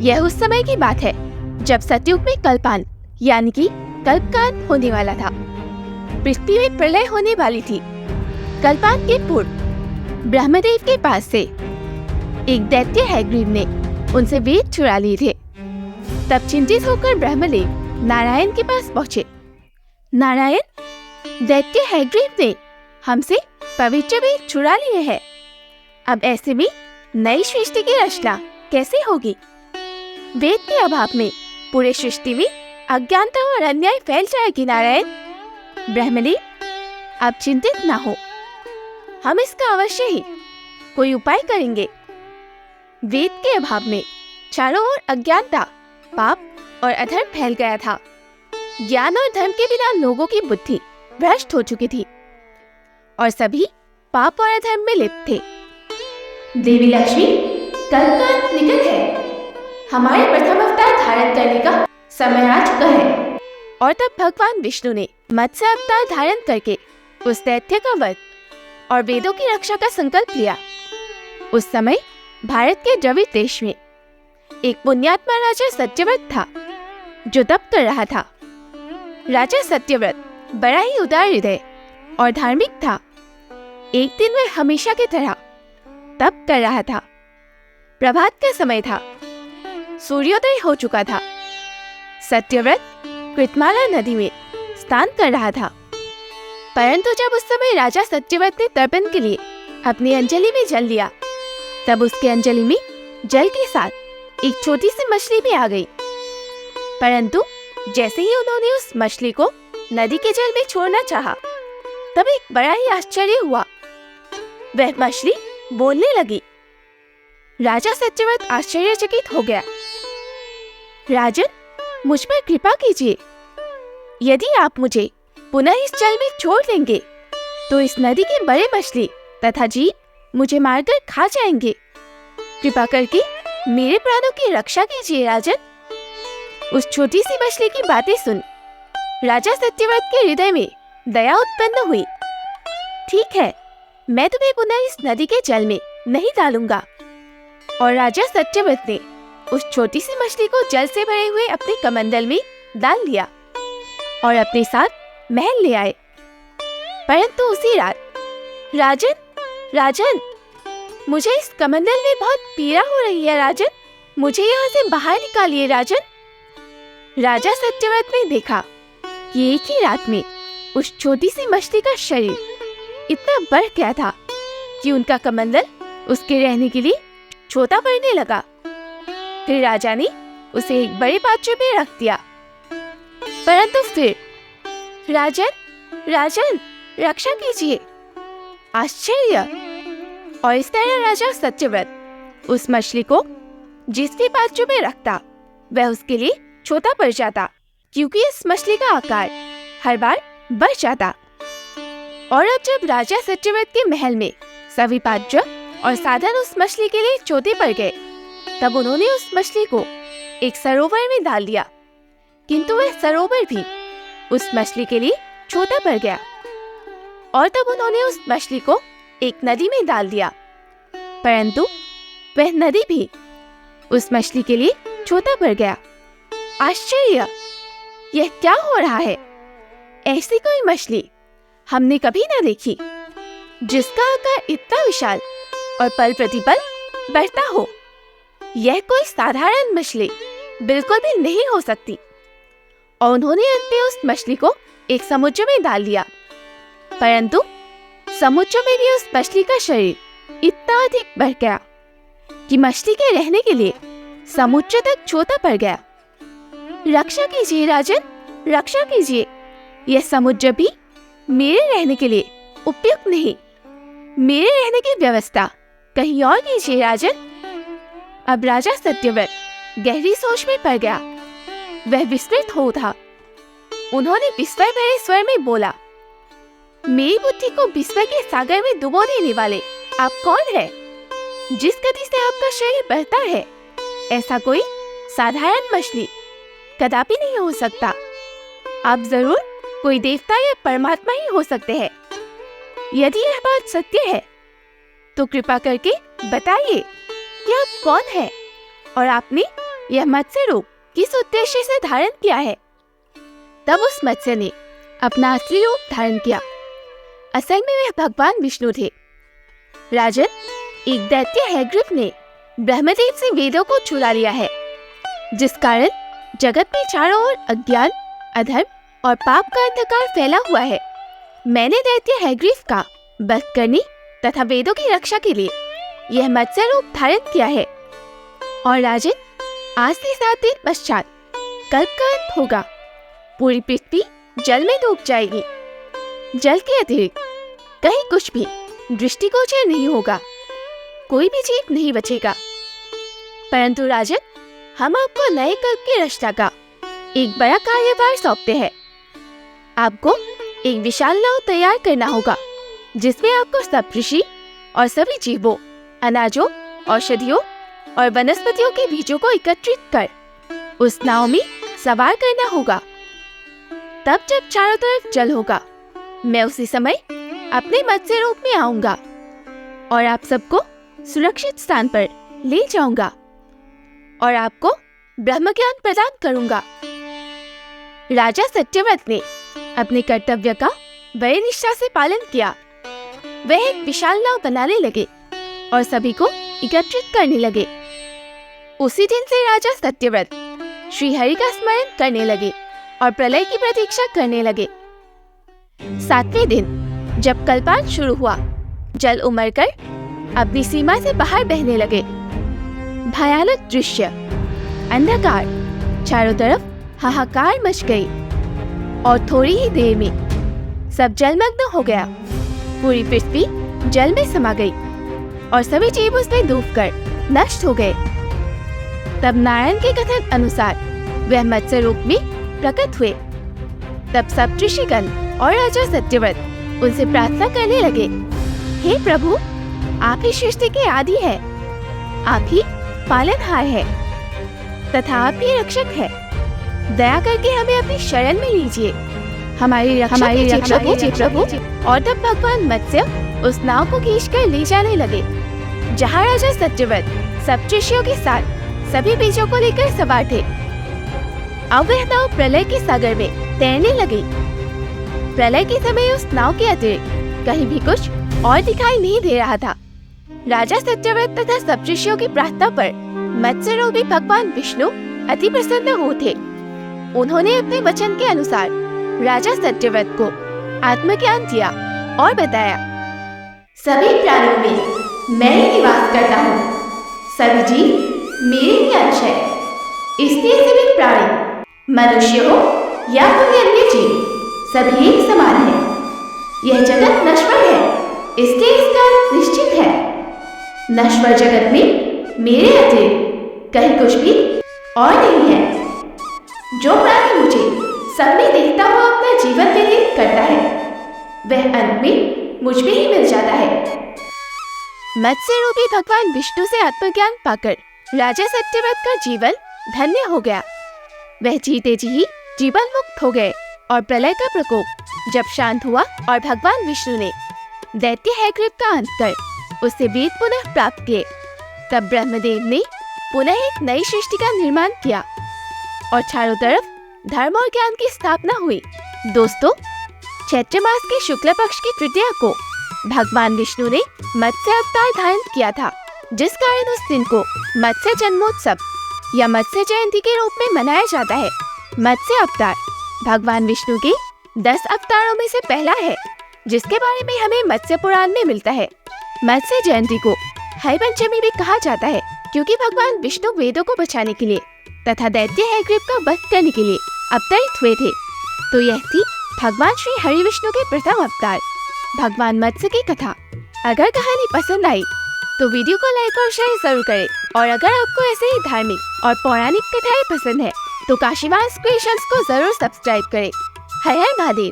यह उस समय की बात है जब सतयुग में कल्पांत यानी कि कल्प का अंत होने वाला था। पृथ्वी में प्रलय होने वाली थी। कल्पांत के पूर्व ब्रह्मदेव के पास से एक दैत्य हैग्रीव ने उनसे वेद चुरा लिए थे। तब चिंतित होकर ब्रह्मदेव नारायण के पास पहुँचे। नारायण, दैत्य हैग्रीव ने हमसे पवित्र वेद चुरा लिए हैं। अब ऐसे में नई सृष्टि की रचना कैसे होगी? वेद के अभाव में पूरे सृष्टि में अज्ञानता और अन्याय फैल जाएगी। नारायण, ब्रह्मदेव, आप चिंतित ना हो, हम इसका अवश्य ही कोई उपाय करेंगे। वेद के अभाव में चारों ओर अज्ञानता, पाप और अधर्म फैल गया था। ज्ञान और धर्म के बिना लोगों की बुद्धि भ्रष्ट हो चुकी थी और सभी पाप और अधर्म में लिप्त थे। देवी लक्ष्मी, कल्प का अंत निकट है। हमारे प्रथम अवतार धारण करने का समय आ चुका है। और तब भगवान विष्णु ने मत्स्य अवतार धारण करके उस दैत्य का वध और वेदों की रक्षा का संकल्प लिया। उस समय भारत के द्रविड़ देश में एक पुण्यात्मा राजा सत्यव्रत था जो तप कर रहा था। राजा सत्यव्रत बड़ा ही उदार हृदय और धार्मिक था। एक दिन वह हमेशा की तरह तप कर रहा था। प्रभात का समय था, सूर्योदय हो चुका था। सत्यव्रत कृतमाला नदी में स्नान कर रहा था। परंतु जब उस समय राजा सत्यव्रत ने तर्पण के लिए अपनी अंजलि में जल लिया, तब उसके अंजलि में जल के साथ एक छोटी सी मछली भी आ गई। परंतु जैसे ही उन्होंने उस मछली को नदी के जल में छोड़ना चाहा, तब एक बड़ा ही आश्चर्य हुआ। वह मछली बोलने लगी। राजा सत्यव्रत आश्चर्यचकित हो गया। राजन, मुझ पर कृपा कीजिए। यदि आप मुझे पुनः इस जल में छोड़ देंगे तो इस नदी के बड़े मछली तथा जीव मुझे मारकर खा जाएंगे। कृपा करके मेरे प्राणों की रक्षा कीजिए राजन। उस छोटी सी मछली की बातें सुन राजा सत्यव्रत के हृदय में दया उत्पन्न हुई। ठीक है, मैं तुम्हें पुनः इस नदी के जल में नहीं डालूंगा। और राजा सत्यव्रत ने उस छोटी सी मछली को जल से भरे हुए अपने कमंडल में डाल लिया और अपने साथ महल ले आए। परंतु उसी रात, राजन, राजन, मुझे इस कमंडल में बहुत पीड़ा हो रही है। राजन, मुझे यहाँ से बाहर निकालिए। राजन। राजा सत्यव्रत ने देखा कि एक ही रात में उस छोटी सी मछली का शरीर इतना बढ़ गया था कि उनका कमंडल उसके रहने के लिए छोटा पड़ने लगा। फिर राजा ने उसे एक बड़े पात्र में रख दिया। परंतु फिर, राजन, राजन, रक्षा कीजिए। आश्चर्य। और इस तरह राजा सत्यव्रत उस मछली को जिस भी पात्र में रखता वह उसके लिए छोटा पड़ जाता, क्योंकि इस मछली का आकार हर बार बढ़ जाता। और अब जब राजा सत्यव्रत के महल में सभी पात्र और साधन उस मछली के लिए छोटे पड़ गए, तब उन्होंने उस मछली को एक सरोवर में डाल दिया। किंतु वह सरोवर भी उस मछली के लिए छोटा पड़ गया। और तब उन्होंने उस मछली को एक नदी में डाल दिया। परंतु वह नदी भी उस मछली के लिए छोटा पड़ गया। आश्चर्य! यह क्या हो रहा है? ऐसी कोई मछली हमने कभी न देखी जिसका आकार इतना विशाल और पल प्रतिपल बढ़ता हो। यह कोई साधारण मछली बिल्कुल भी नहीं हो सकती। और उन्होंने अंत में उस मछली को एक समुद्र में डाल दिया। परंतु समुद्र में भी उस मछली का शरीर इतना अधिक बढ़ गया कि मछली के रहने के लिए समुद्र तक छोटा पड़ गया। रक्षा कीजिए राजन, रक्षा कीजिए। यह समुद्र भी मेरे रहने के लिए उपयुक्त नहीं। मेरे रहने की व्यवस्था कहीं और कीजिए राजन। अब राजा सत्यव्रत गहरी सोच में पड़ गया। वह विस्मित हो उठा। उन्होंने विस्मय भरे स्वर में बोला, मेरी बुद्धि को विस्मय के सागर में डुबो देने वाले आप कौन है? जिस गति से आपका शरीर बढ़ता है, ऐसा कोई साधारण मछली कदापि नहीं हो सकता। आप जरूर कोई देवता या परमात्मा ही हो सकते हैं। यदि यह बात सत्य है तो कृपा करके बताइए कि आप कौन हैं और आपने यह मत्स्य रूप किस उद्देश्य से धारण किया है। तब उस मत्स्य ने अपना असली रूप धारण किया। असल में वह भगवान विष्णु थे। राजन, एक दैत्य हैग्रीव ने ब्रह्मदेव से वेदों को चुरा लिया है, जिस कारण जगत में चारों ओर अज्ञान, अधर्म और पाप का अंधकार फैला हुआ है। मैंने दैत्य हैग्रीव का वध करने तथा वेदों की रक्षा के लिए यह मत्स्य रूप धारण किया है। और राजन, आज से 7 दिन पश्चात कल्प का अंत होगा। पूरी पृथ्वी जल में डूब जाएगी। जल के अतिरिक्त कहीं कुछ भी दृष्टिगोचर नहीं होगा। कोई भी जीव नहीं बचेगा। परंतु राजन, हम आपको नए कल्प की रचना का एक बड़ा कार्यभार सौंपते हैं। आपको एक विशाल नाव तैयार करना होगा, जिसमें आपको सब ऋषि और सभी जीवों, अनाजों, औषधियों और वनस्पतियों के बीजों को एकत्रित कर उस नाव में सवार करना होगा। तब जब चारों तरफ जल होगा, मैं उसी समय अपने मत्स्य रूप में आऊंगा और आप सबको सुरक्षित स्थान पर ले जाऊंगा और आपको ब्रह्म ज्ञान प्रदान करूंगा। राजा सत्यव्रत ने अपने कर्तव्य का बड़े निष्ठा से पालन किया। वह एक विशाल नाव बनाने लगे और सभी को एकत्रित करने लगे। उसी दिन से राजा सत्यव्रत श्री हरि का स्मरण करने लगे और प्रलय की प्रतीक्षा करने लगे। 7वें दिन जब कल्पांत शुरू हुआ, जल उमड़कर अपनी सीमा से बाहर बहने लगे। भयानक दृश्य, अंधकार, चारों तरफ हाहाकार मच गई और थोड़ी ही देर में सब जलमग्न हो गया। पूरी पृथ्वी जल में समा गई और सभी जीव उसमें डूबकर नष्ट हो गए। तब नारायण के कथन अनुसार वह मत्स्य रूप में प्रकट हुए। तब सब ऋषिगण और राजा सत्यव्रत उनसे प्रार्थना करने लगे, हे प्रभु, आप ही सृष्टि के आदि है, आप ही पालनहार है तथा आप ही रक्षक है। दया करके हमें अपनी शरण में लीजिए, हमारी रक्षा कीजिए प्रभु। और तब भगवान मत्स्य उस नाव को खींचकर ले जाने लगे, जहाँ राजा सत्यव्रत सप्तऋषियों के साथ सभी बीजों को लेकर सवार थे। अब वह नाव प्रलय के सागर में तैरने लगी। प्रलय के समय उस नाव के अतिरिक्त कहीं भी कुछ और दिखाई नहीं दे रहा था। राजा सत्यव्रत तथा सप्तऋषियों की प्रार्थना पर मत्स्य रूपी भगवान विष्णु अति प्रसन्न हुए थे। उन्होंने अपने वचन के अनुसार राजा सत्यव्रत को आत्मज्ञान दिया और बताया, सभी प्राणियों में मैं ही निवास करता हूँ। सभी जीव मेरे ही अंश है। इसलिए सभी प्राणी, मनुष्य हो या कोई अन्य जीव, सभी एक समान है। यह जगत नश्वर है, इसलिए इसका निश्चित है। नश्वर जगत में मेरे अतिरिक्त कहीं कुछ भी और नहीं है। जो प्राणी मुझे सब में देखता हुआ अपना जीवन व्यतीत करता है, वह अंत में मुझ में ही मिल जाता है। मत्स्य रूपी भगवान विष्णु से आत्मज्ञान पाकर राजा सत्यव्रत का जीवन धन्य हो गया। वह जीते जी ही जीवन मुक्त हो गए और प्रलय का प्रकोप जब शांत हुआ और भगवान विष्णु ने दैत्य हैग्रीव का अंत कर उससे वेद पुनः प्राप्त किए, तब ब्रह्मदेव ने पुनः एक नई सृष्टि का निर्माण किया और चारों तरफ धर्म और ज्ञान की स्थापना हुई। दोस्तों, चैत्र मास के शुक्ल पक्ष की तृतीया को भगवान विष्णु ने मत्स्य अवतार धारण किया था, जिस कारण उस दिन को मत्स्य जन्मोत्सव या मत्स्य जयंती के रूप में मनाया जाता है। मत्स्य अवतार भगवान विष्णु के 10 अवतारों में से पहला है, जिसके बारे में हमें मत्स्य पुराण में मिलता है। मत्स्य जयंती को हरि पंचमी भी कहा जाता है, क्योंकि भगवान विष्णु वेदों को बचाने के लिए तथा दैत्य हैग्रीव का वध करने के लिए अवतरित हुए थे। तो यह थी भगवान श्री हरि विष्णु के प्रथम अवतार भगवान मत्स्य की कथा। अगर कहानी पसंद आई तो वीडियो को लाइक और शेयर जरूर करें, और अगर आपको ऐसे ही धार्मिक और पौराणिक कथाएं पसंद है तो काशीवास क्रिएशंस को जरूर सब्सक्राइब करें। हर हर महादेव।